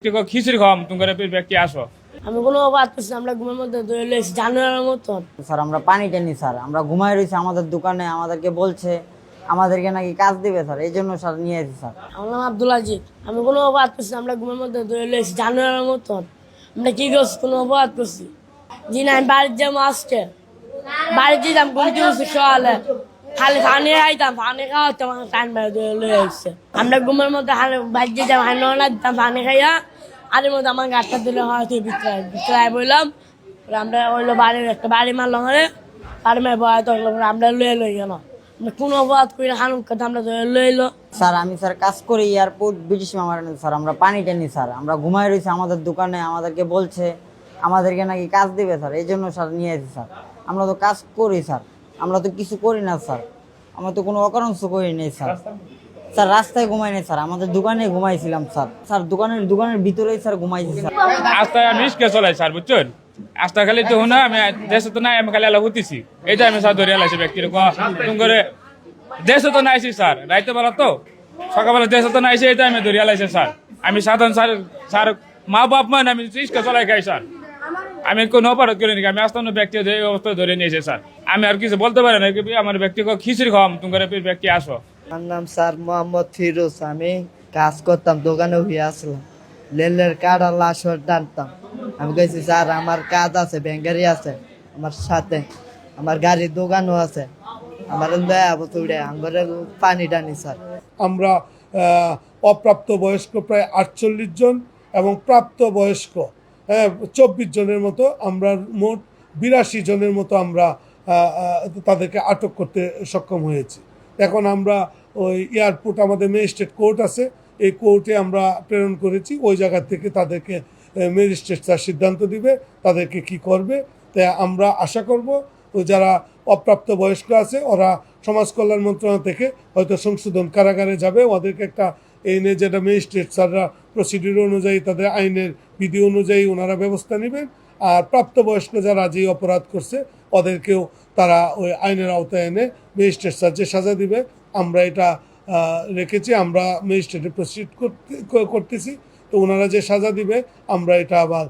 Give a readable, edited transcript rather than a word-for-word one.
খিচুড়ি খাওয়াম তোমার ব্যক্তি আসো। আমি কোনো অবাদ করছি, আমরা ঘুমের মধ্যে ধরে লইছি জানোয়ারের মতন। স্যার আমরা পানি টানি স্যার, আমরা ঘুমাই রয়েছি আমাদের দোকানে, আমাদেরকে বলছে আমাদেরকে নাকি কাজ দিবে স্যার, এই জন্য স্যার নিয়ে এসেছি স্যার। আমার নাম আব্দুল আজিজ। আমি কোনো অবাদ করছি, আমরা ঘুমের মধ্যে ধরে লইছি জানোয়ারের মতন। আমরা কি করছি, কোনো অবাদ করছি? জি না, আমি বাড়ির যাবো আজকে, বাড়িতে যেতাম ঘুমতে বসে সকালে, খালি পানি খাইতাম, পানি খাওয়াতাম, আমার টাইম বাইরে ধরে লয়ে আসছে। আমরা ঘুমের মধ্যে বাড়িতে যেতাম, হানো দিতাম পানি খাইয়া, আর এর মধ্যে আমার গাছটা দিলে হয়তো ভিতরে বললাম, আমরা ওইলো বাড়ির একটা বাড়ি মারলাম, বাড়ি মারে বয় তো আমরা লয়ে লই গেল। কোনো অপরাধ করি না, হানুক কথা আমরা লইলো। স্যার আমি স্যার কাজ করি এয়ারপোর্ট ব্রিটিশ মেমোরিয়াল স্যার, আমরা পানি টানি স্যার, আমরা ঘুমাই রয়েছি আমাদের দোকানে, আমাদেরকে বলছে আমাদেরকে নাকি কাজ দিবে স্যার, এই জন্য স্যার নিয়ে এসেছি স্যার। আমরা তো কাজ করি স্যার, আমরা তো কিছু করি না স্যার, আমরা তো কোনো অকারণস করি নেই স্যার। স্যার রাস্তায় ঘুমাই নেই স্যার, আমাদের দোকানে ঘুমাইছিলাম স্যার। স্যার দোকানের ভিতরেই স্যার ঘুমাইছি স্যার। রাস্তায় আমি রিস্কে চলাই স্যার, বুঝছেন? রাস্তা খালি তো না, আমি দেশে তো নাই, আমি খালি এলা হতেছি, এইটা আমি স্যার ধরে এলাইছি ব্যক্তির করে। দেশে তো নাইছি স্যার, রাইতে বেলা তো সকালবেলা দেশে তো নাইছি, এটা আমি ধরে এলাইছি স্যার। আমি সাধারণ স্যার স্যার মা বাপ মান আমি রিস্কে চলাই খাই স্যার। আমি কোনো অপরাধ করি নাকি, আমি আসতাম ব্যক্তি এই অবস্থায় ধরে নিয়েছি স্যার। আমি আর কিছু বলতে পারি না, আমার ব্যক্তিকে খিচুড়ি খাওয়াম তোমার ব্যক্তি আসো। আমার নাম স্যার মোহাম্মদ ফিরোজ। আমি কাজ করতাম, দোকানে হয়ে আসলাম, লেলের কাটা লাশর টানতাম। আমি কইছি স্যার আমার কাজ আছে, ব্যাংকারি আছে আমার সাথে, আমার গাড়ির দোকানও আছে, আমার আঙ্গরের পানি টানি স্যার। আমরা অপ্রাপ্ত বয়স্ক প্রায় 48 জন এবং প্রাপ্ত বয়স্ক 24 জনের মতো, আমরা মোট 82 জনের মতো আমরা তাদেরকে আটক করতে সক্ষম হয়েছি। এখন আমরা ওই এয়ারপোর্ট, আমাদের ম্যাজিস্ট্রেট কোর্ট আছে, এই কোর্টে আমরা প্রেরণ করেছি। ওই জায়গা থেকে তাদেরকে ম্যাজিস্ট্রেট স্যার সিদ্ধান্ত দিবে তাদেরকে কি করবে। তাই আমরা আশা করব যারা অপ্রাপ্ত বয়স্ক আছে ওরা সমাজ কল্যাণ মন্ত্রণালয় থেকে হয়তো সংশোধন কারাগারে যাবে, ওদেরকে একটা এনে যেটা ম্যাজিস্ট্রেট স্যাররা প্রসিডিউর অনুযায়ী, তাদের আইনের বিধি অনুযায়ী ওনারা ব্যবস্থা নেবেন। আর প্রাপ্তবয়স্ক যারা যেই অপরাধ করছে ওদেরকেও তারা ওই আইনের আওতায় এনে ম্যাজিস্ট্রেট স্যার যে সাজা দিবে, আমরা এটা রেখেছি, আমরা ম্যাজিস্ট্রেটে প্রসিড করতেছি। তো ওনারা যে সাজা দিবে আমরা এটা আবার